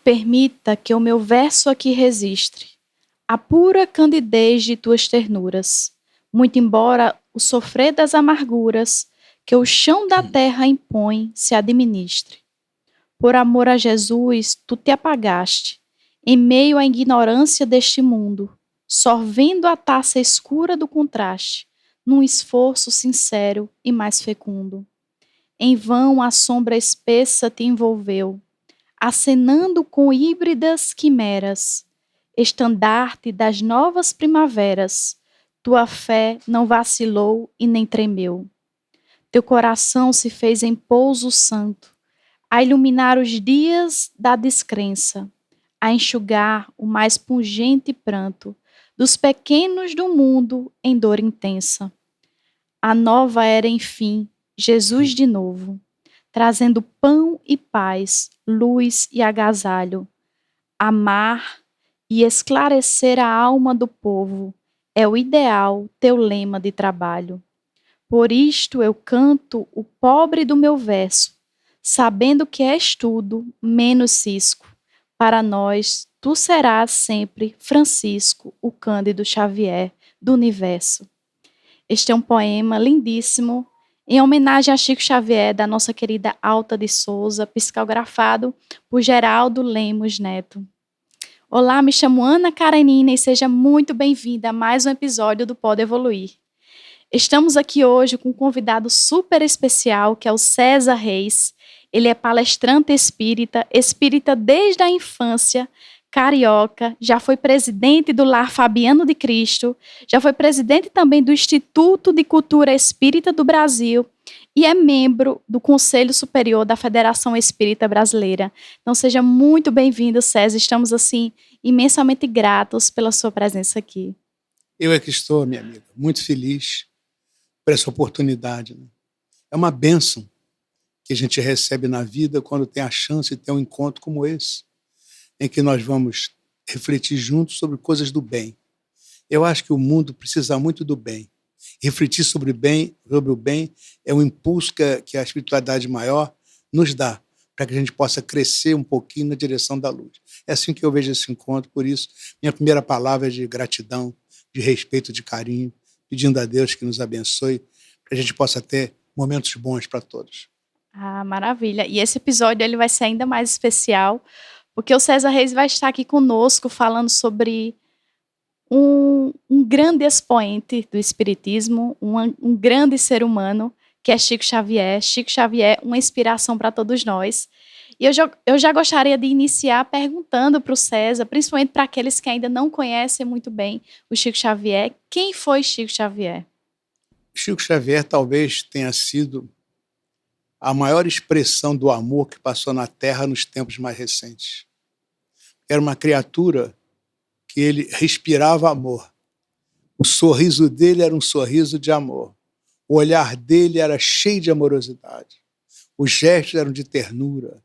Permita que o meu verso aqui registre a pura candidez de tuas ternuras, muito embora o sofrer das amarguras que o chão da terra impõe se administre. Por amor a Jesus, tu te apagaste, em meio à ignorância deste mundo, sorvendo a taça escura do contraste, num esforço sincero e mais fecundo. Em vão a sombra espessa te envolveu, acenando com híbridas quimeras, estandarte das novas primaveras, tua fé não vacilou e nem tremeu. Teu coração se fez em pouso santo, a iluminar os dias da descrença, a enxugar o mais pungente pranto dos pequenos do mundo em dor intensa. A nova era, enfim, Jesus de novo, trazendo pão e paz, luz e agasalho. Amar e esclarecer a alma do povo é o ideal, teu lema de trabalho. Por isto eu canto o pobre do meu verso, sabendo que és tudo menos cisco. Para nós, tu serás sempre Francisco, o Cândido Xavier do universo. Este é um poema lindíssimo, em homenagem a Chico Xavier, da nossa querida Alta de Souza, psicografado por Geraldo Lemos Neto. Olá, me chamo Ana Karenina e seja muito bem-vinda a mais um episódio do Pode Evoluir. Estamos aqui hoje com um convidado super especial, que é o César Reis. Ele é palestrante espírita desde a infância, carioca, já foi presidente do Lar Fabiano de Cristo, já foi presidente também do Instituto de Cultura Espírita do Brasil e é membro do Conselho Superior da Federação Espírita Brasileira. Então seja muito bem-vindo, César. Estamos, assim, imensamente gratos pela sua presença aqui. Eu é que estou, minha amiga, muito feliz por essa oportunidade. Né? É uma bênção que a gente recebe na vida quando tem a chance de ter um encontro como esse, em que nós vamos refletir juntos sobre coisas do bem. Eu acho que o mundo precisa muito do bem. Refletir sobre o bem é um impulso que a espiritualidade maior nos dá, para que a gente possa crescer um pouquinho na direção da luz. É assim que eu vejo esse encontro, por isso, minha primeira palavra é de gratidão, de respeito, de carinho, pedindo a Deus que nos abençoe, para que a gente possa ter momentos bons para todos. Ah, maravilha. E esse episódio ele vai ser ainda mais especial, porque o César Reis vai estar aqui conosco falando sobre um grande expoente do espiritismo, um grande ser humano, que é Chico Xavier. Chico Xavier, uma inspiração para todos nós. E eu já gostaria de iniciar perguntando para o César, principalmente para aqueles que ainda não conhecem muito bem o Chico Xavier, quem foi Chico Xavier? Chico Xavier talvez tenha sido a maior expressão do amor que passou na Terra nos tempos mais recentes. Era uma criatura que ele respirava amor. O sorriso dele era um sorriso de amor. O olhar dele era cheio de amorosidade. Os gestos eram de ternura.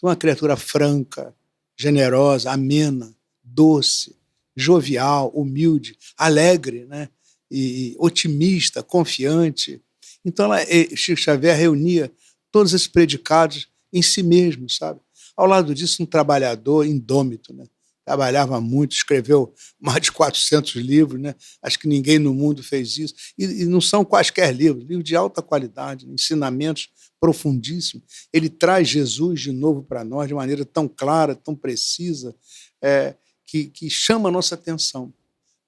Uma criatura franca, generosa, amena, doce, jovial, humilde, alegre, né? E otimista, confiante. Então, Chico Xavier reunia todos esses predicados em si mesmo, sabe? Ao lado disso, um trabalhador indômito, né? Trabalhava muito, escreveu mais de 400 livros, né? Acho que ninguém no mundo fez isso. E não são quaisquer livros de alta qualidade, ensinamentos profundíssimos. Ele traz Jesus de novo para nós de maneira tão clara, tão precisa, que chama a nossa atenção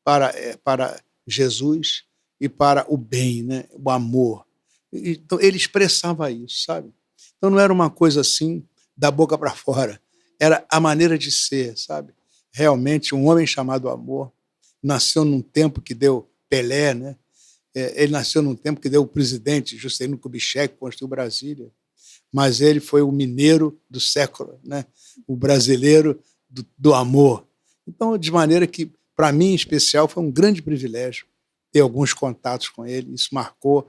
para Jesus e para o bem, né? O amor. Então, ele expressava isso, sabe? Então, não era uma coisa assim, da boca para fora. Era a maneira de ser, sabe? Realmente, um homem chamado amor nasceu num tempo que deu Pelé, né? Ele nasceu num tempo que deu o presidente Juscelino Kubitschek, que construiu Brasília. Mas ele foi o mineiro do século, né? O brasileiro do amor. Então, de maneira que, para mim, em especial, foi um grande privilégio ter alguns contatos com ele. Isso marcou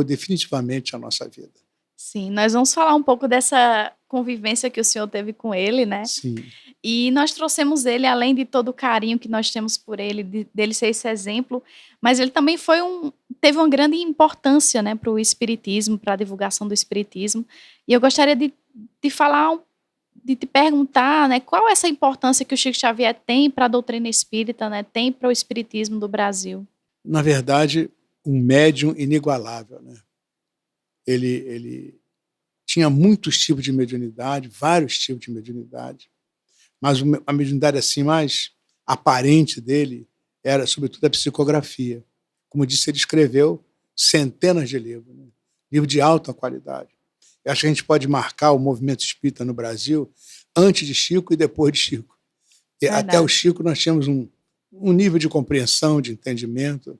definitivamente a nossa vida. Sim, nós vamos falar um pouco dessa convivência que o senhor teve com ele, né? Sim. E nós trouxemos ele, além de todo o carinho que nós temos por ele, dele ser esse exemplo, mas ele também teve uma grande importância, né, para o espiritismo, para a divulgação do espiritismo. E eu gostaria de falar de te perguntar, né, qual é essa importância que o Chico Xavier tem para a doutrina espírita, né, tem para o espiritismo do Brasil. Na verdade, um médium inigualável, né? Ele tinha muitos tipos de mediunidade, vários tipos de mediunidade, mas a mediunidade assim mais aparente dele era, sobretudo, a psicografia. Como disse, ele escreveu centenas de livros, né? Livros de alta qualidade. Eu acho que a gente pode marcar o movimento espírita no Brasil antes de Chico e depois de Chico. E até o Verdade. Chico nós tínhamos um nível de compreensão, de entendimento.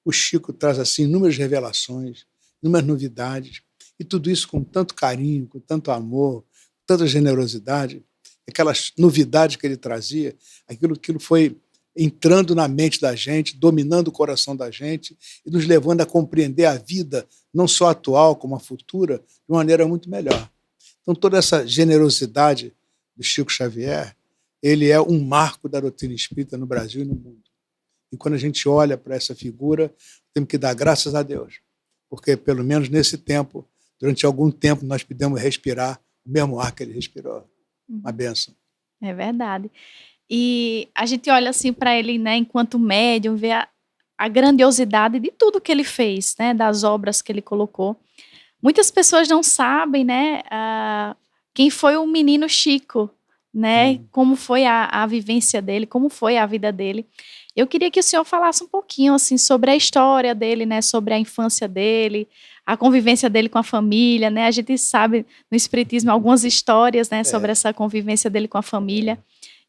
O Chico traz assim inúmeras revelações, inúmeras novidades, e tudo isso com tanto carinho, com tanto amor, tanta generosidade. Aquelas novidades que ele trazia, aquilo foi entrando na mente da gente, dominando o coração da gente e nos levando a compreender a vida, não só atual, como a futura, de uma maneira muito melhor. Então, toda essa generosidade do Chico Xavier, ele é um marco da doutrina espírita no Brasil e no mundo. E quando a gente olha para essa figura, temos que dar graças a Deus, porque pelo menos nesse tempo, durante algum tempo, nós podemos respirar o mesmo ar que ele respirou. Uma bênção. É verdade. E a gente olha assim para ele, né, enquanto médium, vê a grandiosidade de tudo que ele fez, né, das obras que ele colocou. Muitas pessoas não sabem, né, quem foi o menino Chico, né, como foi a vivência dele, como foi a vida dele. Eu queria que o senhor falasse um pouquinho assim sobre a história dele, né, sobre a infância dele, a convivência dele com a família, né? A gente sabe no espiritismo algumas histórias, né, sobre essa convivência dele com a família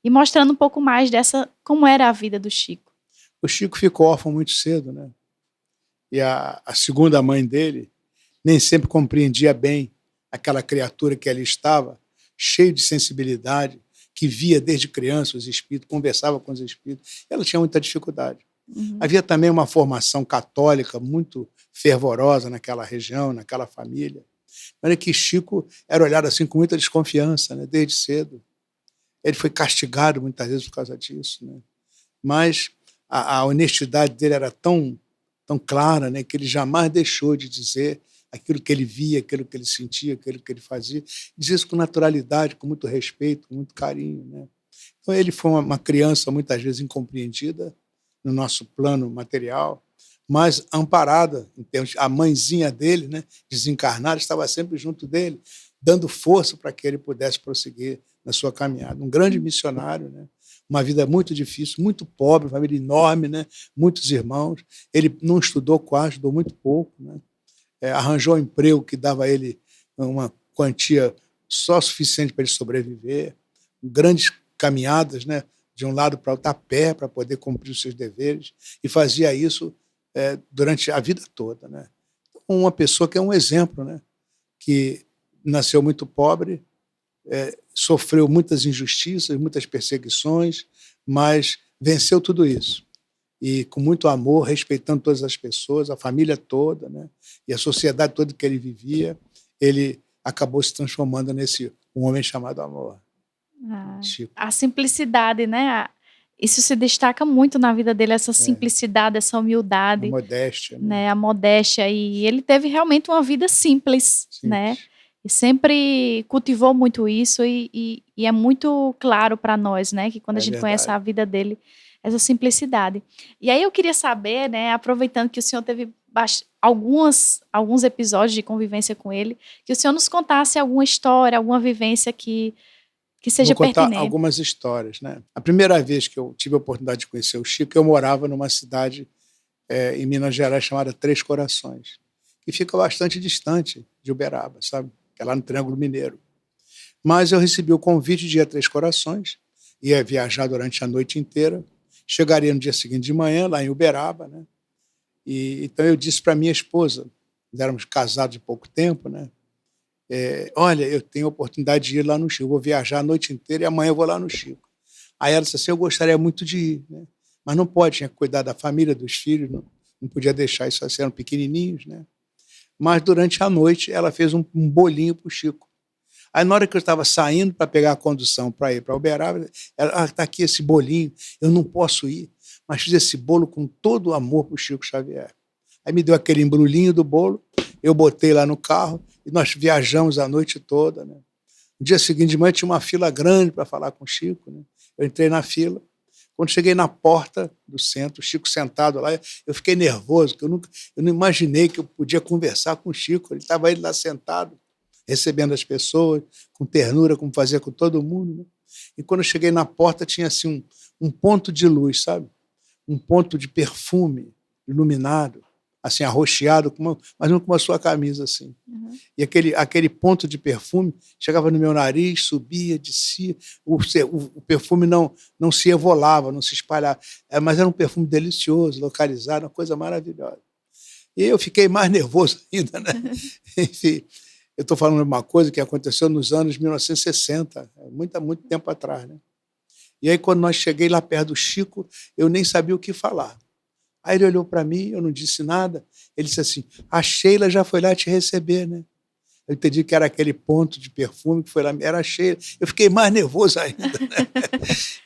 e mostrando um pouco mais dessa como era a vida do Chico. O Chico ficou órfão muito cedo, né? E a segunda mãe dele nem sempre compreendia bem aquela criatura que ali estava, cheio de sensibilidade, que via desde criança os espíritos, conversava com os espíritos. Ela tinha muita dificuldade. Havia também uma formação católica muito fervorosa naquela região, naquela família. Mas é que Chico era olhado assim com muita desconfiança, né, desde cedo. Ele foi castigado muitas vezes por causa disso, né? Mas a honestidade dele era tão clara, né, que ele jamais deixou de dizer aquilo que ele via, aquilo que ele sentia, aquilo que ele fazia. Dizia isso com naturalidade, com muito respeito, com muito carinho, né? Então ele foi uma criança muitas vezes incompreendida no nosso plano material, mas amparada em termos. A mãezinha dele, né, desencarnada, estava sempre junto dele, dando força para que ele pudesse prosseguir na sua caminhada. Um grande missionário, né? Uma vida muito difícil, muito pobre, família enorme, né? Muitos irmãos. Ele não estudou quase, estudou muito pouco, né? Arranjou um emprego que dava a ele uma quantia só suficiente para ele sobreviver, grandes caminhadas, né? De um lado para outro, a pé, para poder cumprir os seus deveres, e fazia isso durante a vida toda, né? Uma pessoa que é um exemplo, né? Que nasceu muito pobre, sofreu muitas injustiças, muitas perseguições, mas venceu tudo isso. E com muito amor, respeitando todas as pessoas, a família toda, né? E a sociedade toda que ele vivia, ele acabou se transformando nesse um homem chamado amor. Chico. A simplicidade, né? Isso se destaca muito na vida dele, essa simplicidade, essa humildade. A modéstia. Né? A modéstia. E ele teve realmente uma vida simples, né? E sempre cultivou muito isso e é muito claro para nós, né? Que quando a gente conhece a vida dele, essa simplicidade. E aí eu queria saber, né? Aproveitando que o senhor teve alguns episódios de convivência com ele, que o senhor nos contasse alguma história, alguma vivência que seja pertinente. Vou contar algumas histórias, né? A primeira vez que eu tive a oportunidade de conhecer o Chico, eu morava numa cidade em Minas Gerais chamada Três Corações, que fica bastante distante de Uberaba, sabe? Que é lá no Triângulo Mineiro. Mas eu recebi o convite de ir a Três Corações, ia viajar durante a noite inteira, chegaria no dia seguinte de manhã, lá em Uberaba, né? E então eu disse para minha esposa, nós éramos casados há pouco tempo, né? Olha, eu tenho a oportunidade de ir lá no Chico, eu vou viajar a noite inteira e amanhã eu vou lá no Chico. Aí ela disse assim, eu gostaria muito de ir, né? Mas não pode, tinha que cuidar da família, dos filhos, não podia deixar isso, assim, eram pequenininhos, né? Mas durante a noite ela fez um bolinho para o Chico. Aí na hora que eu estava saindo para pegar a condução para ir para Uberaba, ela, está aqui esse bolinho, eu não posso ir, mas fiz esse bolo com todo o amor para o Chico Xavier. Aí me deu aquele embrulhinho do bolo, eu botei lá no carro e nós viajamos a noite toda, né? No dia seguinte de manhã tinha uma fila grande para falar com o Chico, né? Eu entrei na fila. Quando cheguei na porta do centro, o Chico sentado lá, eu fiquei nervoso, porque eu não imaginei que eu podia conversar com o Chico. Ele estava lá sentado, recebendo as pessoas, com ternura, como fazia com todo mundo, né? E quando eu cheguei na porta, tinha assim um ponto de luz, sabe? Um ponto de perfume iluminado, assim, arroxeado, mas não com a sua camisa, assim. Uhum. E aquele ponto de perfume chegava no meu nariz, subia, descia, o perfume não se evolava, não se espalhava, mas era um perfume delicioso, localizado, uma coisa maravilhosa. E eu fiquei mais nervoso ainda, né? Enfim, eu estou falando de uma coisa que aconteceu nos anos 1960, muito tempo atrás, né? E aí, quando nós cheguei lá perto do Chico, eu nem sabia o que falar. Aí ele olhou para mim, eu não disse nada. Ele disse assim: a Sheila já foi lá te receber, né? Eu entendi que era aquele ponto de perfume que foi lá, era a Sheila. Eu fiquei mais nervoso ainda, né?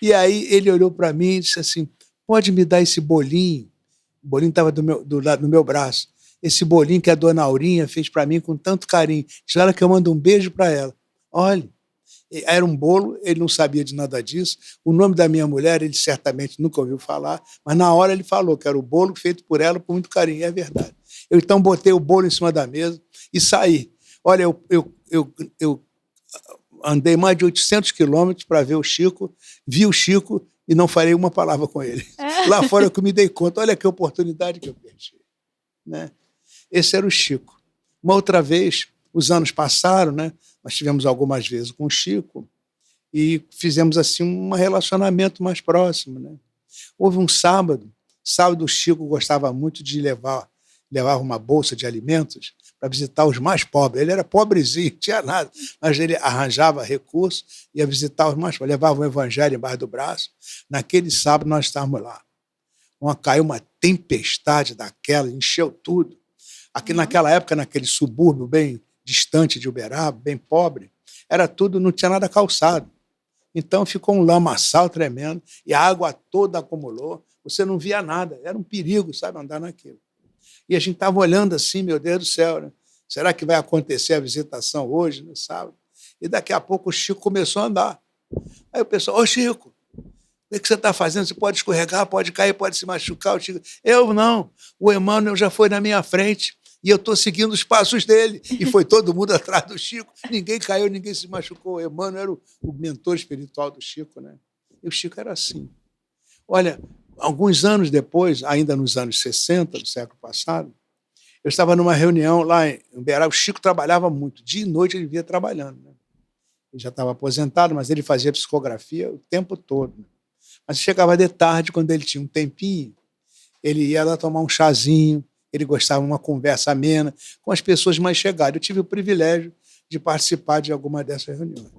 E aí ele olhou para mim e disse assim: pode me dar esse bolinho? O bolinho estava do meu braço. Esse bolinho que a dona Aurinha fez para mim com tanto carinho. Diz ela que eu mando um beijo para ela. Olha. Era um bolo, ele não sabia de nada disso. O nome da minha mulher, ele certamente nunca ouviu falar, mas na hora ele falou que era o bolo feito por ela com muito carinho, é verdade. Eu então botei o bolo em cima da mesa e saí. Olha, eu andei mais de 800 quilômetros para ver o Chico, vi o Chico e não falei uma palavra com ele. Lá fora que eu me dei conta, olha que oportunidade que eu perdi, né? Esse era o Chico. Uma outra vez, os anos passaram, né? Nós tivemos algumas vezes com o Chico e fizemos assim um relacionamento mais próximo, né? Houve um sábado o Chico gostava muito de levar uma bolsa de alimentos para visitar os mais pobres. Ele era pobrezinho, não tinha nada, mas ele arranjava recursos, ia visitar os mais pobres, levava o evangelho embaixo do braço. Naquele sábado nós estávamos lá. Caiu uma tempestade daquela, encheu tudo. Aqui naquela época, naquele subúrbio bem distante de Uberaba, bem pobre, era tudo, não tinha nada calçado. Então ficou um lamaçal tremendo e a água toda acumulou, você não via nada, era um perigo, sabe, andar naquilo. E a gente estava olhando assim, meu Deus do céu, né? Será que vai acontecer a visitação hoje, no sábado? E daqui a pouco o Chico começou a andar. Aí o pessoal: ô Chico, o que você está fazendo? Você pode escorregar, pode cair, pode se machucar. O Chico: eu não, o Emmanuel já foi na minha frente, e eu estou seguindo os passos dele. E foi todo mundo atrás do Chico. Ninguém caiu, ninguém se machucou. O Emmanuel era o mentor espiritual do Chico, né? E o Chico era assim. Olha, alguns anos depois, ainda nos anos 60 do século passado, eu estava numa reunião lá em Uberaba. O Chico trabalhava muito. Dia e noite ele via trabalhando, né? Ele já estava aposentado, mas ele fazia psicografia o tempo todo, né? Mas chegava de tarde, quando ele tinha um tempinho, ele ia lá tomar um chazinho. Ele gostava de uma conversa amena com as pessoas mais chegadas. Eu tive o privilégio de participar de alguma dessas reuniões.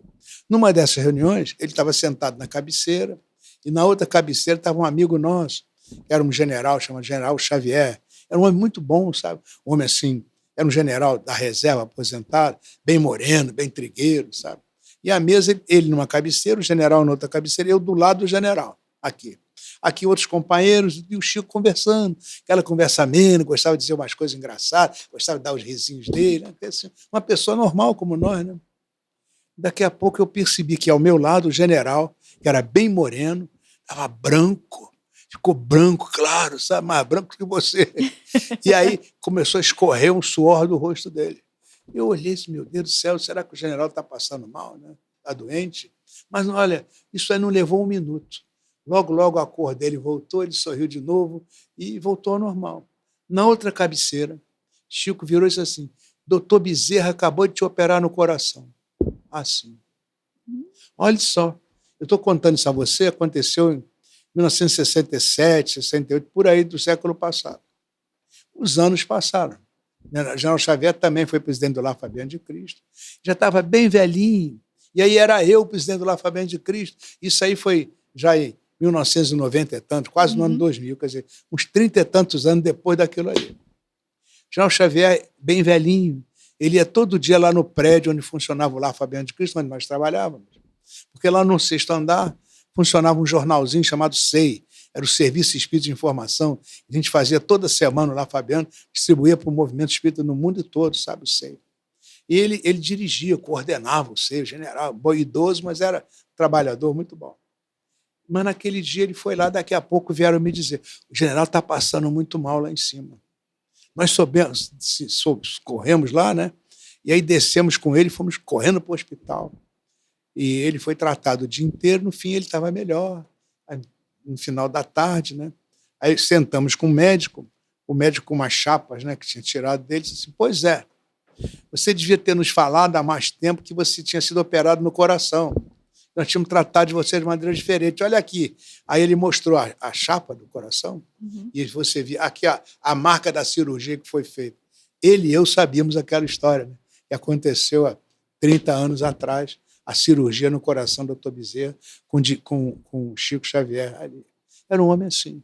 Numa dessas reuniões, ele estava sentado na cabeceira, e na outra cabeceira estava um amigo nosso, que era um general, chamado General Xavier. Era um homem muito bom, sabe? Um homem assim, era um general da reserva, aposentado, bem moreno, bem trigueiro, sabe? E a mesa, ele numa cabeceira, o general na outra cabeceira, eu do lado do general, aqui. Aqui outros companheiros, e o Chico conversando, aquela conversa amena, gostava de dizer umas coisas engraçadas, gostava de dar os risinhos dele, né? Uma pessoa normal como nós, né? Daqui a pouco eu percebi que ao meu lado o general, que era bem moreno, estava branco, ficou branco, claro, sabe, mais branco que você. E aí começou a escorrer um suor do rosto dele. Eu olhei e disse: meu Deus do céu, será que o general está passando mal, né? Está doente? Mas olha, isso aí não levou um minuto. Logo a cor dele voltou, ele sorriu de novo e voltou ao normal. Na outra cabeceira, Chico virou e disse assim: doutor Bezerra acabou de te operar no coração. Assim. Olha só, eu estou contando isso a você, aconteceu em 1967, 68, por aí do século passado. Os anos passaram. General Xavier também foi presidente do Lar Fabiano de Cristo. Já estava bem velhinho. E aí era eu o presidente do Lar Fabiano de Cristo. Isso aí foi já em 1990 e tanto, quase no ano 2000, quer dizer, uns 30 e tantos anos depois daquilo ali. General Xavier, bem velhinho, ele ia todo dia lá no prédio onde funcionava o Lar Fabiano de Cristo, onde nós trabalhávamos. Porque lá no sexto andar funcionava um jornalzinho chamado SEI, era o Serviço Espírita de Informação. A gente fazia toda semana o Lar Fabiano, distribuía para o movimento espírita no mundo todo, sabe, o SEI. E ele dirigia, coordenava o seio, general, idoso, mas era trabalhador muito bom. Mas naquele dia ele foi lá, daqui a pouco vieram me dizer: o general está passando muito mal lá em cima. Nós corremos lá, né? E aí descemos com ele, fomos correndo para o hospital. E ele foi tratado o dia inteiro, no fim ele estava melhor, no final da tarde, né? Aí sentamos com o médico com umas chapas, né, que tinha tirado dele, disse assim: pois é, você devia ter nos falado há mais tempo que você tinha sido operado no coração. Nós tínhamos tratado de você de maneira diferente. Olha aqui. Aí ele mostrou a chapa do coração, e você via aqui a marca da cirurgia que foi feita. Ele e eu sabíamos aquela história, né, que aconteceu há 30 anos atrás, a cirurgia no coração do Dr. Bezerra com o Chico Xavier ali. Era um homem assim.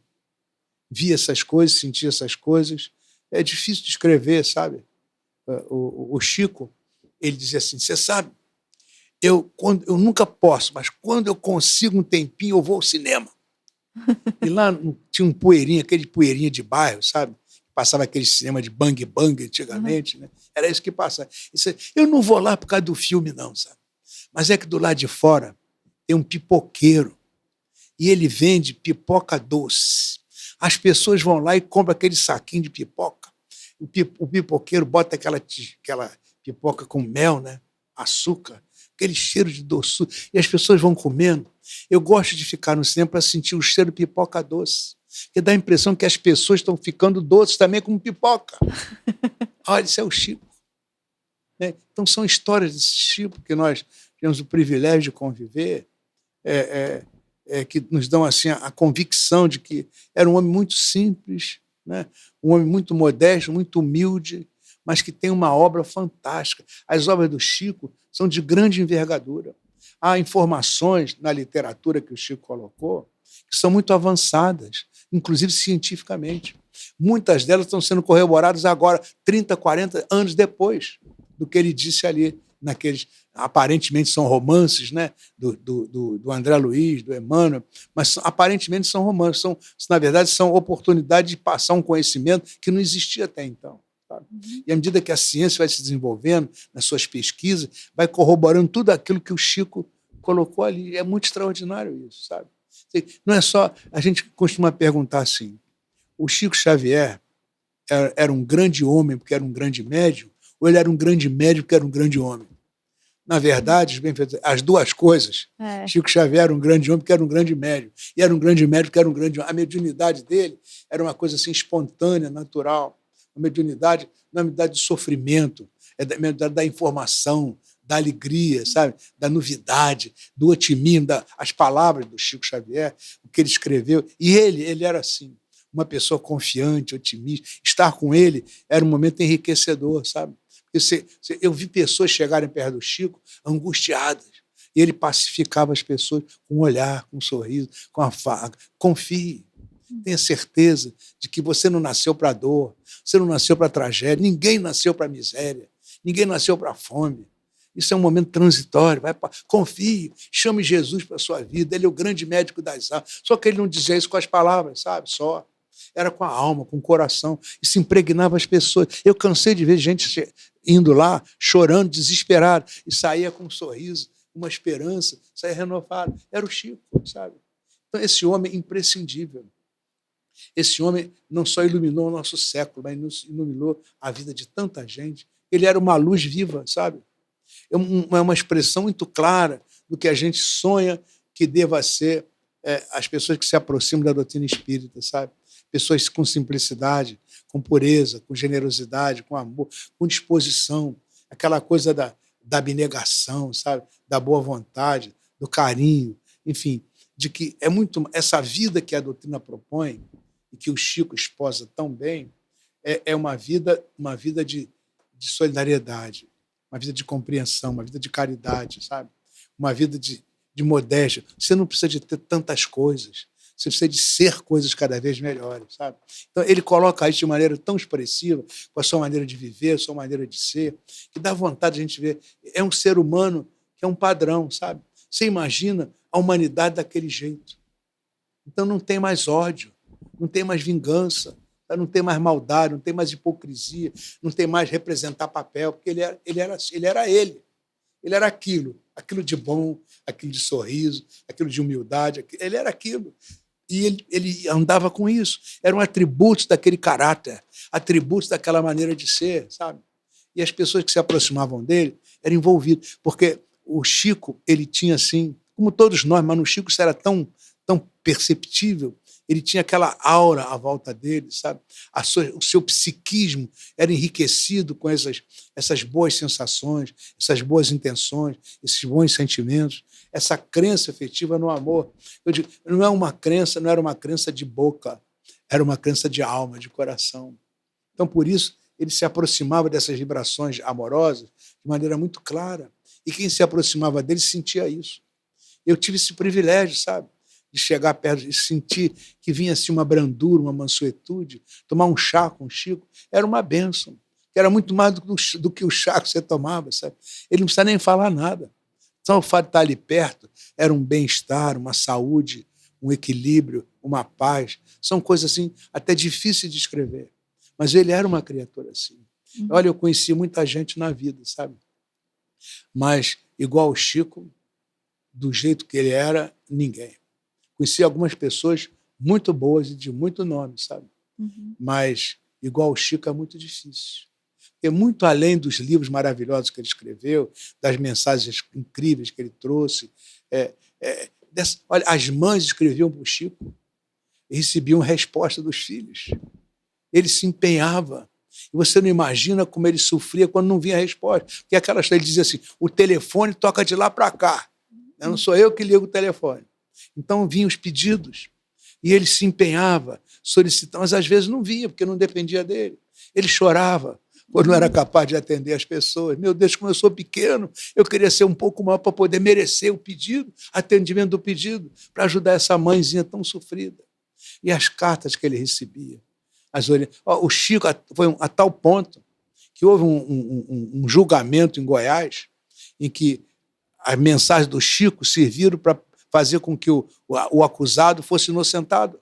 Via essas coisas, sentia essas coisas. É difícil de escrever, sabe? O Chico, ele dizia assim: você sabe, eu nunca posso, mas quando eu consigo um tempinho, eu vou ao cinema. E lá tinha um poeirinha, aquele poeirinha de bairro, sabe? Passava aquele cinema de bang bang antigamente, né? Era isso que passava. Eu não vou lá por causa do filme, não, sabe? Mas é que do lado de fora tem um pipoqueiro e ele vende pipoca doce. As pessoas vão lá e compram aquele saquinho de pipoca. O pipoqueiro bota aquela pipoca com mel, né? Açúcar, aquele cheiro de doçura, e as pessoas vão comendo. Eu gosto de ficar no cinema para sentir o cheiro de pipoca doce, porque dá a impressão que as pessoas estão ficando doces também como pipoca. Olha, isso é o Chico. Né? Então, são histórias desse tipo que nós temos o privilégio de conviver, que nos dão assim, a convicção de que era um homem muito simples, né? Um homem muito modesto, muito humilde, mas que tem uma obra fantástica. As obras do Chico são de grande envergadura. Há informações na literatura que o Chico colocou que são muito avançadas, inclusive cientificamente. Muitas delas estão sendo corroboradas agora, 30, 40 anos depois do que ele disse ali, naqueles, aparentemente são romances, né, do André Luiz, do Emmanuel, mas aparentemente são romances, na verdade são oportunidades de passar um conhecimento que não existia até então. Sabe? E à medida que a ciência vai se desenvolvendo nas suas pesquisas, vai corroborando tudo aquilo que o Chico colocou ali. É muito extraordinário isso, sabe? Não é só... A gente costuma perguntar assim, o Chico Xavier era um grande homem porque era um grande médium, ou ele era um grande médium porque era um grande homem? Na verdade, as duas coisas. Chico Xavier era um grande homem porque era um grande médium, e era um grande médium porque era um grande homem. A mediunidade dele era uma coisa assim espontânea, natural. A mediunidade não é mediunidade de sofrimento, é da mediunidade da informação, da alegria, sabe? Da novidade, do otimismo, as palavras do Chico Xavier, o que ele escreveu. E ele era assim, uma pessoa confiante, otimista. Estar com ele era um momento enriquecedor, sabe? Eu vi pessoas chegarem perto do Chico angustiadas, e ele pacificava as pessoas com um olhar, com um sorriso, com a faca. Confie, tenha certeza de que você não nasceu para a dor, você não nasceu para a tragédia, ninguém nasceu para a miséria, ninguém nasceu para a fome. Isso é um momento transitório. Confie, chame Jesus para a sua vida, ele é o grande médico das almas. Só que ele não dizia isso com as palavras, sabe? Só. Era com a alma, com o coração, e se impregnava as pessoas. Eu cansei de ver gente indo lá, chorando, desesperado, e saía com um sorriso, uma esperança, saía renovado. Era o Chico, sabe? Então, esse homem imprescindível. Esse homem não só iluminou o nosso século, mas iluminou a vida de tanta gente. Ele era uma luz viva, sabe? É uma expressão muito clara do que a gente sonha que deva ser as pessoas que se aproximam da doutrina espírita, sabe? Pessoas com simplicidade, com pureza, com generosidade, com amor, com disposição, aquela coisa da abnegação, sabe? Da boa vontade, do carinho, enfim, de que é muito essa vida que a doutrina propõe e que o Chico esposa tão bem, é uma vida de solidariedade, uma vida de compreensão, uma vida de caridade, sabe? Uma vida de modéstia. Você não precisa de ter tantas coisas, você precisa de ser coisas cada vez melhores, sabe? Então, ele coloca isso de maneira tão expressiva, com a sua maneira de viver, a sua maneira de ser, que dá vontade de a gente ver. É um ser humano que é um padrão, sabe? Você imagina a humanidade daquele jeito. Então, não tem mais ódio, não tem mais vingança, Não tem mais maldade, não tem mais hipocrisia, não tem mais representar papel, porque ele era ele. Ele era aquilo de bom, aquilo de sorriso, aquilo de humildade, ele era aquilo. E ele andava com isso. Eram atributos daquele caráter, atributos daquela maneira de ser, sabe? E as pessoas que se aproximavam dele eram envolvidas, porque o Chico, ele tinha assim, como todos nós, mas no Chico isso era tão perceptível, ele tinha aquela aura à volta dele, sabe? O seu psiquismo era enriquecido com essas boas sensações, essas boas intenções, esses bons sentimentos, essa crença efetiva no amor. Eu digo, não era uma crença de boca, era uma crença de alma, de coração. Então, por isso, ele se aproximava dessas vibrações amorosas de maneira muito clara. E quem se aproximava dele sentia isso. Eu tive esse privilégio, sabe? De chegar perto e sentir que vinha assim uma brandura, uma mansuetude, tomar um chá com o Chico, era uma bênção, que era muito mais do que o chá que você tomava, sabe? Ele não precisa nem falar nada. Só o fato de estar ali perto era um bem-estar, uma saúde, um equilíbrio, uma paz. São coisas assim até difíceis de escrever. Mas ele era uma criatura assim. Olha, eu conheci muita gente na vida, sabe? Mas, igual o Chico, do jeito que ele era, ninguém. Conheci algumas pessoas muito boas e de muito nome, sabe? Mas, igual o Chico, é muito difícil. Porque muito além dos livros maravilhosos que ele escreveu, das mensagens incríveis que ele trouxe, olha, as mães escreviam para o Chico e recebiam resposta dos filhos. Ele se empenhava. E você não imagina como ele sofria quando não vinha a resposta. Porque ele dizia assim, o telefone toca de lá para cá. Não sou eu que ligo o telefone. Então vinham os pedidos. E ele se empenhava, solicitando, mas às vezes não vinha, porque não dependia dele. Ele chorava quando não era capaz de atender as pessoas. Meu Deus, como eu sou pequeno, eu queria ser um pouco maior para poder merecer o pedido, atendimento do pedido, para ajudar essa mãezinha tão sofrida. E as cartas que ele recebia. O Chico foi a tal ponto que houve um julgamento em Goiás em que as mensagens do Chico serviram para fazer com que o acusado fosse inocentado.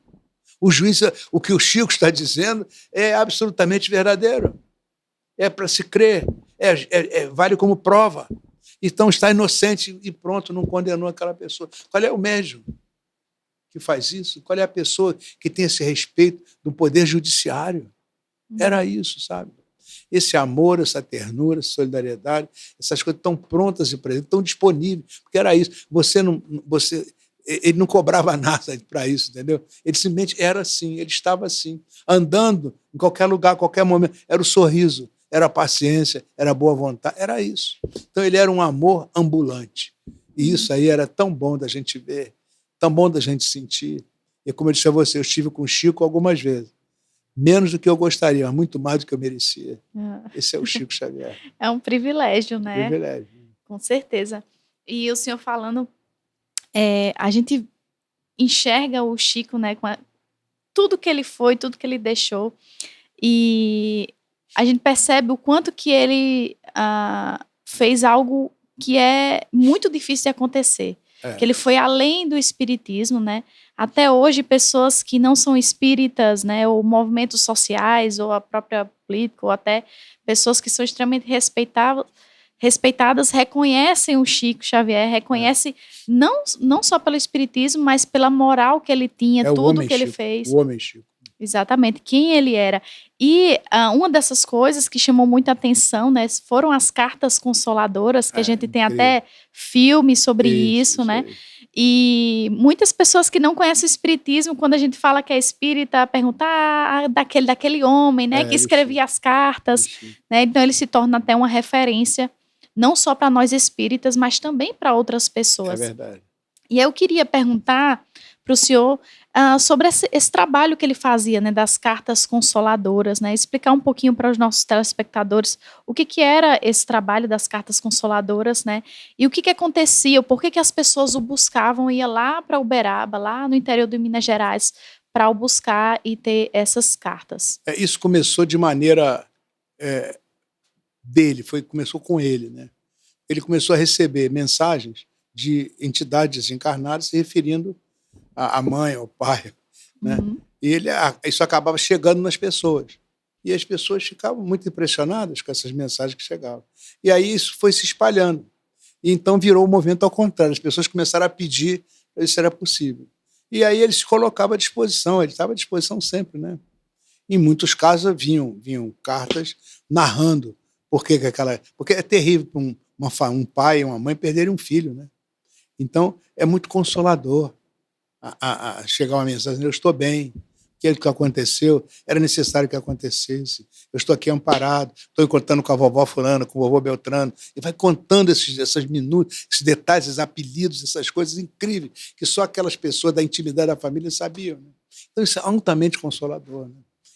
O juiz, o que o Chico está dizendo é absolutamente verdadeiro. É para se crer, vale como prova. Então está inocente e pronto, não condenou aquela pessoa. Qual é o médium que faz isso? Qual é a pessoa que tem esse respeito do poder judiciário? Era isso, sabe? Esse amor, essa ternura, essa solidariedade, essas coisas tão prontas e presentes, tão disponíveis, porque era isso. Ele não cobrava nada para isso, entendeu? Ele simplesmente era assim, ele estava assim, andando em qualquer lugar, a qualquer momento. Era o sorriso, era a paciência, era a boa vontade, era isso. Então ele era um amor ambulante. E isso aí era tão bom da gente ver, tão bom da gente sentir. E como eu disse a você, eu estive com o Chico algumas vezes. Menos do que eu gostaria, mas muito mais do que eu merecia. Esse é o Chico Xavier. É um privilégio, né? Privilégio. Com certeza. E o senhor falando, a gente enxerga o Chico, né, com tudo que ele foi, tudo que ele deixou, e a gente percebe o quanto que ele fez algo que é muito difícil de acontecer. Que ele foi além do espiritismo, né? Até hoje, pessoas que não são espíritas, né, ou movimentos sociais, ou a própria política, ou até pessoas que são extremamente respeitadas, reconhecem o Chico Xavier, reconhecem não só pelo espiritismo, mas pela moral que ele tinha, tudo que ele fez. O homem Chico. Exatamente, quem ele era. E uma dessas coisas que chamou muita atenção, né, foram as cartas consoladoras, que a gente tem até filme sobre isso, né? E muitas pessoas que não conhecem o espiritismo, quando a gente fala que é espírita, perguntam daquele homem, né, que escrevia as cartas, né? Então ele se torna até uma referência, não só para nós espíritas, mas também para outras pessoas. É verdade. E eu queria perguntar para o senhor sobre esse trabalho que ele fazia, né, das cartas consoladoras, né, explicar um pouquinho para os nossos telespectadores o que era esse trabalho das cartas consoladoras, né, e o que acontecia, por que as pessoas o buscavam, ia lá para Uberaba, lá no interior de Minas Gerais, para o buscar e ter essas cartas. Isso começou de maneira dele, começou com ele, né? Ele começou a receber mensagens de entidades encarnadas se referindo à mãe, ao pai, né? E isso acabava chegando nas pessoas. E as pessoas ficavam muito impressionadas com essas mensagens que chegavam. E aí isso foi se espalhando. E então virou um movimento ao contrário. As pessoas começaram a pedir se isso era possível. E aí ele se colocava à disposição, ele estava à disposição sempre, né? Em muitos casos vinham cartas narrando porque é terrível para um pai e uma mãe perderem um filho, né? Então é muito consolador a chegar uma mensagem: eu estou bem, aquilo que aconteceu era necessário que acontecesse, eu estou aqui amparado, estou encontrando com a vovó fulana, com o vovô Beltrano, e vai contando esses minutos, esses detalhes, esses apelidos, essas coisas incríveis que só aquelas pessoas da intimidade da família sabiam, né? Então isso é altamente consolador, né?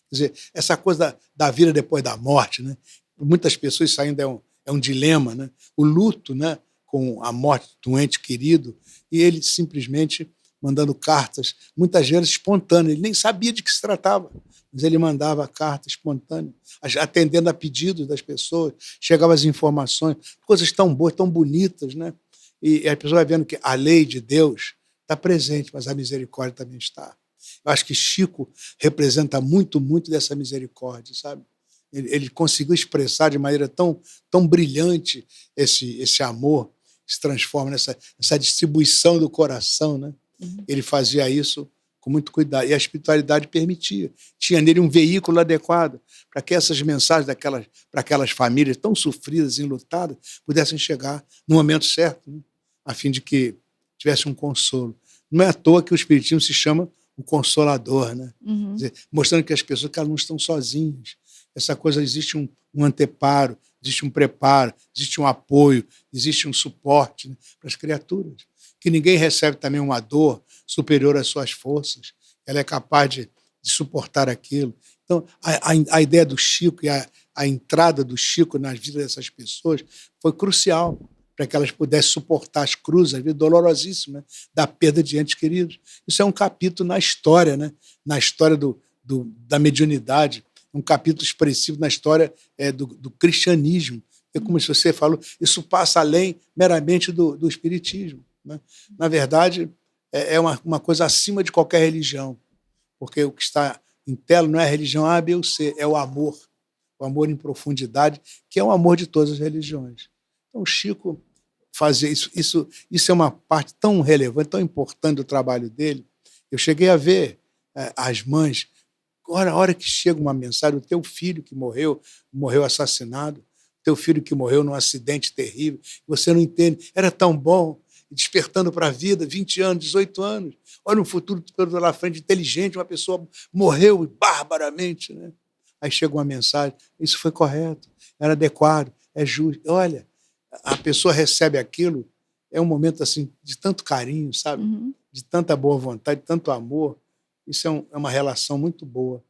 Quer dizer, essa coisa da vida depois da morte, né? Muitas pessoas isso ainda é um dilema, né? O luto, né? Com a morte de um ente querido, e ele simplesmente mandando cartas, muitas vezes espontâneas. Ele nem sabia de que se tratava, mas ele mandava carta espontânea, atendendo a pedidos das pessoas, chegavam as informações, coisas tão boas, tão bonitas, né? E a pessoa vai vendo que a lei de Deus está presente, mas a misericórdia também está. Eu acho que Chico representa muito, muito dessa misericórdia, sabe? Ele conseguiu expressar de maneira tão brilhante esse amor que se transforma nessa distribuição do coração, né? Ele fazia isso com muito cuidado, e a espiritualidade permitia. Tinha nele um veículo adequado para que essas mensagens para aquelas famílias tão sofridas, enlutadas, pudessem chegar no momento certo, né? A fim de que tivesse um consolo. Não é à toa que o Espiritismo se chama o Consolador, né? Quer dizer, mostrando que as pessoas que elas não estão sozinhas. Essa coisa, existe um anteparo, existe um preparo, existe um apoio, existe um suporte, né, para as criaturas. Que ninguém recebe também uma dor superior às suas forças. Ela é capaz de suportar aquilo. Então, a ideia do Chico e a entrada do Chico nas vidas dessas pessoas foi crucial para que elas pudessem suportar as cruzes, às vezes dolorosíssimas, da perda de entes queridos. Isso é um capítulo na história, né? Na história da mediunidade, um capítulo expressivo na história do cristianismo. É como se você falou, isso passa além meramente do espiritismo, né? Na verdade, é uma coisa acima de qualquer religião, porque o que está em tela não é a religião A, B ou C, é o amor em profundidade, que é o amor de todas as religiões. Então, o Chico fazia isso. Isso é uma parte tão relevante, tão importante do trabalho dele. Eu cheguei a ver as mães, a hora que chega uma mensagem: o teu filho que morreu assassinado, teu filho que morreu num acidente terrível, você não entende, era tão bom, despertando para a vida, 20 anos, 18 anos, olha um futuro pelo lá frente, inteligente, uma pessoa morreu barbaramente, né? Aí chega uma mensagem: isso foi correto, era adequado, é justo. Olha, a pessoa recebe aquilo, é um momento assim de tanto carinho, sabe? De tanta boa vontade, de tanto amor. Isso é uma relação muito boa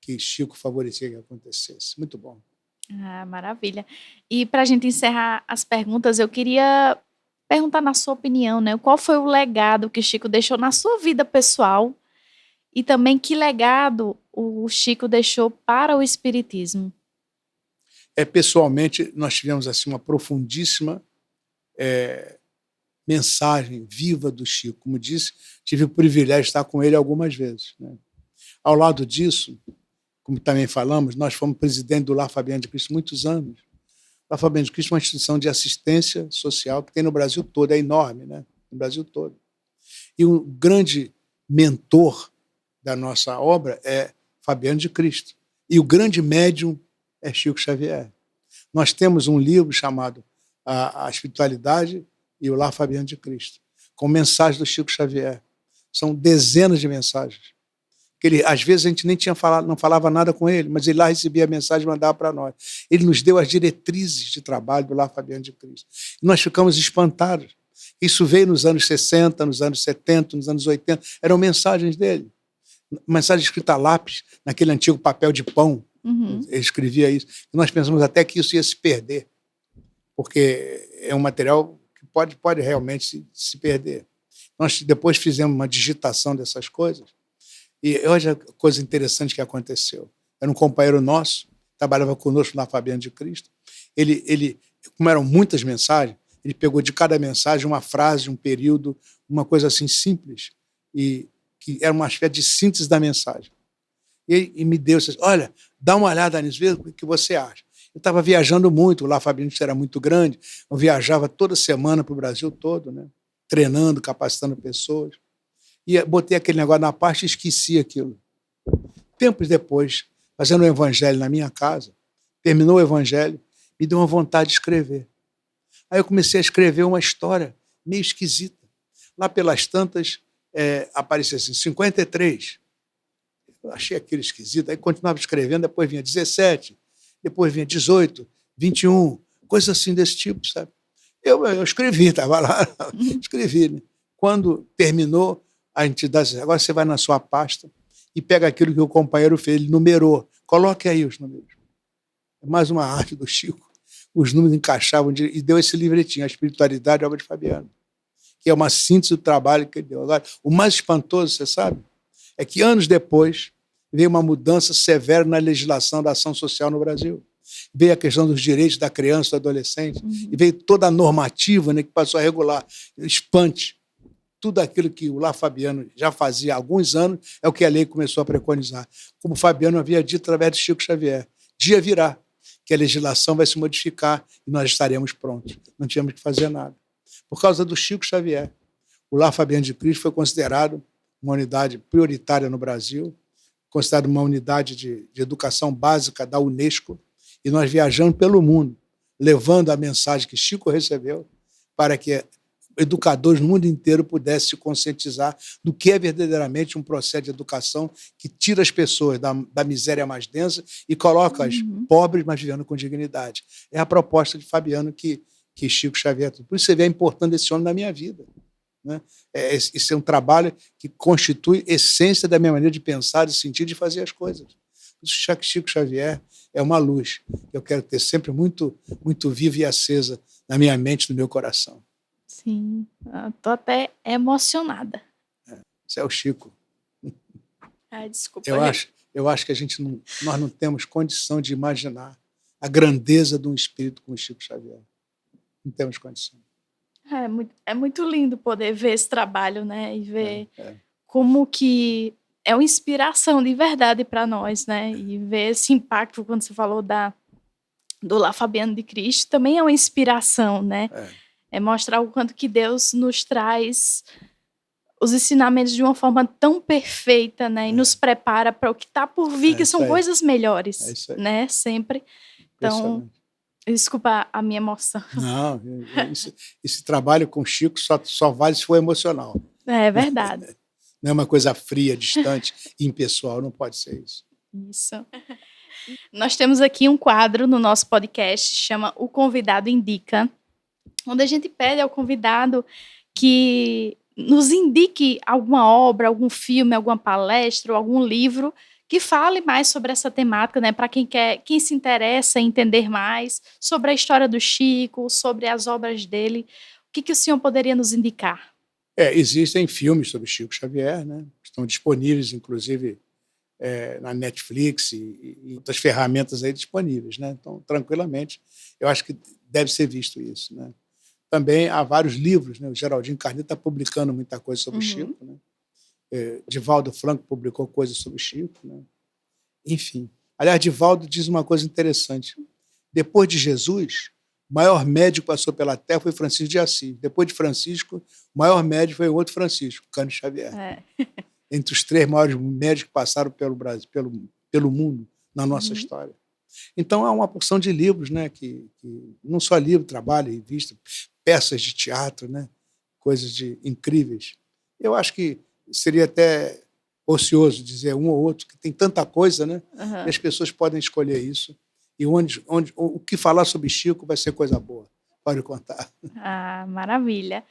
que Chico favorecia que acontecesse. Muito bom. Ah, maravilha. E para a gente encerrar as perguntas, eu queria perguntar, na sua opinião, né, qual foi o legado que Chico deixou na sua vida pessoal e também que legado o Chico deixou para o Espiritismo? Pessoalmente, nós tivemos assim uma profundíssima mensagem viva do Chico. Como disse, tive o privilégio de estar com ele algumas vezes, né? Ao lado disso, como também falamos, nós fomos presidente do Lar Fabiano de Cristo muitos anos. O Lar Fabiano de Cristo é uma instituição de assistência social que tem no Brasil todo, é enorme, né? No Brasil todo. E um grande mentor da nossa obra é Fabiano de Cristo. E o grande médium é Chico Xavier. Nós temos um livro chamado A Espiritualidade e o Lar Fabiano de Cristo, com mensagens do Chico Xavier. São dezenas de mensagens. Às vezes a gente nem não falava nada com ele, mas ele lá recebia a mensagem e mandava para nós. Ele nos deu as diretrizes de trabalho do Lar Fabiano de Cristo. E nós ficamos espantados. Isso veio nos anos 60, nos anos 70, nos anos 80. Eram mensagens dele. Mensagem escrita a lápis, naquele antigo papel de pão. Ele escrevia isso. E nós pensamos até que isso ia se perder, porque é um material que pode realmente se perder. Nós depois fizemos uma digitação dessas coisas. E olha a coisa interessante que aconteceu. Era um companheiro nosso, trabalhava conosco na Fabiano de Cristo. Ele, como eram muitas mensagens, ele pegou de cada mensagem uma frase, um período, uma coisa assim simples, e que era uma espécie de síntese da mensagem. e me deu, olha, dá uma olhada nisso, vê o que você acha. Eu estava viajando muito, lá Fabiano era muito grande, eu viajava toda semana para o Brasil todo, né? Treinando, capacitando pessoas. E botei aquele negócio na parte e esqueci aquilo. Tempos depois, fazendo o evangelho na minha casa, terminou o evangelho, me deu uma vontade de escrever. Aí eu comecei a escrever uma história meio esquisita. Lá pelas tantas, aparecia assim, 53. Eu achei aquilo esquisito, aí continuava escrevendo, depois vinha 17, depois vinha 18, 21, coisas assim desse tipo, sabe? Eu escrevi, estava lá, escrevi. Né? Quando terminou, a entidade, agora você vai na sua pasta e pega aquilo que o companheiro fez, ele numerou. Coloque aí os números. É mais uma arte do Chico. Os números encaixavam e deu esse livretinho, A Espiritualidade, Obra de Fabiano, que é uma síntese do trabalho que ele deu. Agora, o mais espantoso, você sabe, é que anos depois veio uma mudança severa na legislação da ação social no Brasil. Veio a questão dos direitos da criança e do adolescente, e veio toda a normativa, né, que passou a regular, espante. Tudo aquilo que o Lá Fabiano já fazia há alguns anos é o que a lei começou a preconizar. Como o Fabiano havia dito através de Chico Xavier, dia virá que a legislação vai se modificar e nós estaremos prontos. Não tínhamos que fazer nada. Por causa do Chico Xavier, o Lar Fabiano de Cristo foi considerado uma unidade prioritária no Brasil, considerado uma unidade de educação básica da Unesco, e nós viajamos pelo mundo, levando a mensagem que Chico recebeu para que educadores no mundo inteiro pudessem se conscientizar do que é verdadeiramente um processo de educação que tira as pessoas da miséria mais densa e coloca as pobres, mas vivendo com dignidade. É a proposta de Fabiano que Chico Xavier... Por isso você vê a importância desse homem na minha vida. Né? Esse é um trabalho que constitui essência da minha maneira de pensar, de sentir, de fazer as coisas. Chico Xavier é uma luz que eu quero ter sempre muito, muito viva e acesa na minha mente, no meu coração. Sim, estou até emocionada. Isso é o Chico. Desculpa. Eu acho que nós não temos condição de imaginar a grandeza de um espírito como Chico Xavier. Não temos condição. É muito lindo poder ver esse trabalho, né? E ver como que é uma inspiração de verdade para nós, né? E ver esse impacto, quando você falou do Lá Fabiano de Cristo, também é uma inspiração, né? É mostrar o quanto que Deus nos traz os ensinamentos de uma forma tão perfeita, né? E nos prepara para o que está por vir, que são coisas melhores, né? Sempre. Então, desculpa a minha emoção. Não, esse trabalho com Chico só vale se for emocional. É verdade. Não é uma coisa fria, distante, impessoal, não pode ser isso. Isso. Nós temos aqui um quadro no nosso podcast, chama O Convidado Indica, onde a gente pede ao convidado que nos indique alguma obra, algum filme, alguma palestra ou algum livro que fale mais sobre essa temática, né? Para quem se interessa em entender mais sobre a história do Chico, sobre as obras dele, o que o senhor poderia nos indicar? Existem filmes sobre Chico Xavier, né? Estão disponíveis, inclusive, na Netflix e outras ferramentas aí disponíveis, né? Então, tranquilamente, eu acho que deve ser visto isso, né? Também há vários livros, né? O Geraldinho Carneiro está publicando muita coisa sobre o Chico, né? Divaldo Franco publicou coisas sobre o Chico, né? Enfim. Aliás, Divaldo diz uma coisa interessante. Depois de Jesus, o maior médico que passou pela Terra foi Francisco de Assis. Depois de Francisco, o maior médico foi outro Francisco, Cândido Xavier. Entre os 3 maiores médicos que passaram pelo Brasil, pelo mundo, na nossa história. Então, há uma porção de livros, né, que não só livro, trabalho, revista, peças de teatro, né, coisas incríveis. Eu acho que seria até ocioso dizer um ou outro, que tem tanta coisa, né, e as pessoas podem escolher isso. E o que falar sobre Chico vai ser coisa boa. Pode contar. Maravilha.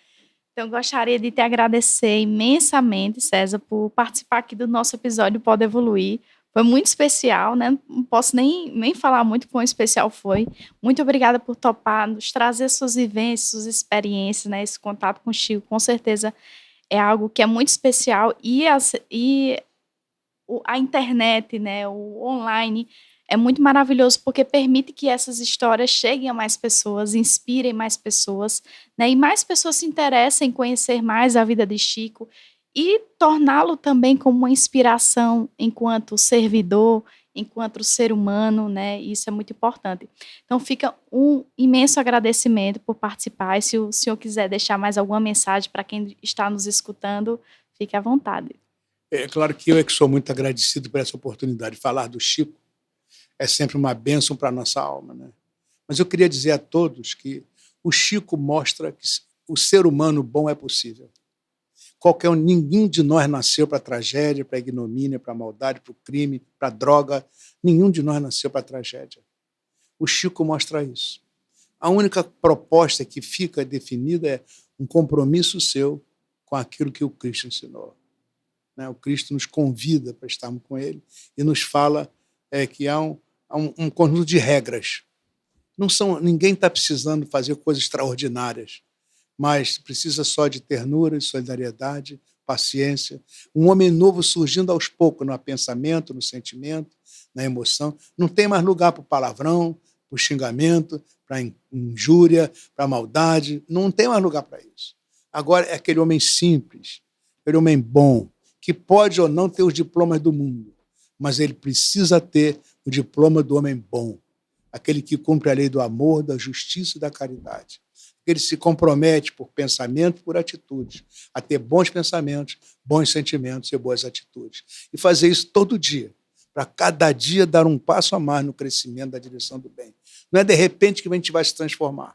Então, gostaria de te agradecer imensamente, César, por participar aqui do nosso episódio Pode Evoluir. Foi muito especial, né? Não posso nem falar muito quão especial foi. Muito obrigada por topar, nos trazer suas vivências, suas experiências, né? Esse contato com o Chico, com certeza, é algo que é muito especial. E a internet, né? O online é muito maravilhoso porque permite que essas histórias cheguem a mais pessoas, inspirem mais pessoas, né? E mais pessoas se interessem em conhecer mais a vida de Chico e torná-lo também como uma inspiração enquanto servidor, enquanto ser humano, né? Isso é muito importante. Então fica um imenso agradecimento por participar. E se o senhor quiser deixar mais alguma mensagem para quem está nos escutando, fique à vontade. É claro que eu é que sou muito agradecido por essa oportunidade. Falar do Chico é sempre uma bênção para a nossa alma, né? Mas eu queria dizer a todos que o Chico mostra que o ser humano bom é possível. Ninguém de nós nasceu para a tragédia, para a ignomínia, para a maldade, para o crime, para a droga. Nenhum de nós nasceu para a tragédia. O Chico mostra isso. A única proposta que fica definida é um compromisso seu com aquilo que o Cristo ensinou. O Cristo nos convida para estarmos com ele e nos fala que há um conjunto de regras. Ninguém está precisando fazer coisas extraordinárias, mas precisa só de ternura, solidariedade, paciência. Um homem novo surgindo aos poucos no pensamento, no sentimento, na emoção. Não tem mais lugar para o palavrão, para o xingamento, para a injúria, para a maldade. Não tem mais lugar para isso. Agora é aquele homem simples, aquele homem bom, que pode ou não ter os diplomas do mundo, mas ele precisa ter o diploma do homem bom, aquele que cumpre a lei do amor, da justiça e da caridade. Ele se compromete por pensamento, por atitudes, a ter bons pensamentos, bons sentimentos e boas atitudes. E fazer isso todo dia, para cada dia dar um passo a mais no crescimento da direção do bem. Não é de repente que a gente vai se transformar,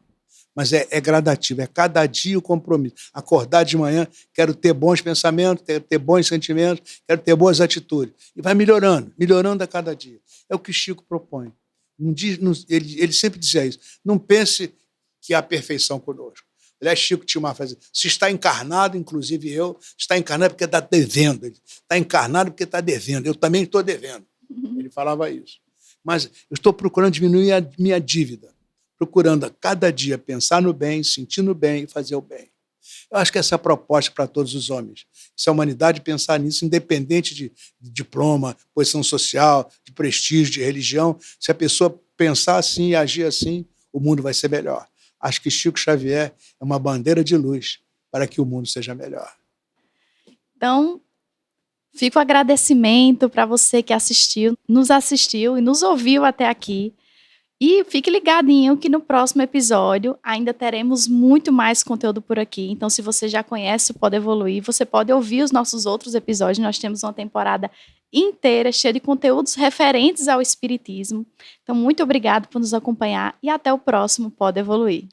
mas é gradativo, é cada dia o compromisso. Acordar de manhã, quero ter bons pensamentos, quero ter bons sentimentos, quero ter boas atitudes. E vai melhorando a cada dia. É o que Chico propõe. Ele sempre dizia isso. Não pense que há perfeição conosco. Aliás, Chico tinha uma frase: se está encarnado, inclusive eu, está encarnado porque está devendo. Ele está encarnado porque está devendo. Eu também estou devendo. Ele falava isso. Mas eu estou procurando diminuir a minha dívida, procurando a cada dia pensar no bem, sentir no bem e fazer o bem. Eu acho que essa é a proposta para todos os homens. Se a humanidade pensar nisso, independente de diploma, posição social, de prestígio, de religião, se a pessoa pensar assim e agir assim, o mundo vai ser melhor. Acho que Chico Xavier é uma bandeira de luz para que o mundo seja melhor. Então, fica o agradecimento para você que nos assistiu e nos ouviu até aqui. E fique ligadinho que no próximo episódio ainda teremos muito mais conteúdo por aqui. Então, se você já conhece o Pode Evoluir, você pode ouvir os nossos outros episódios. Nós temos uma temporada inteira cheia de conteúdos referentes ao Espiritismo. Então, muito obrigado por nos acompanhar e até o próximo Pode Evoluir.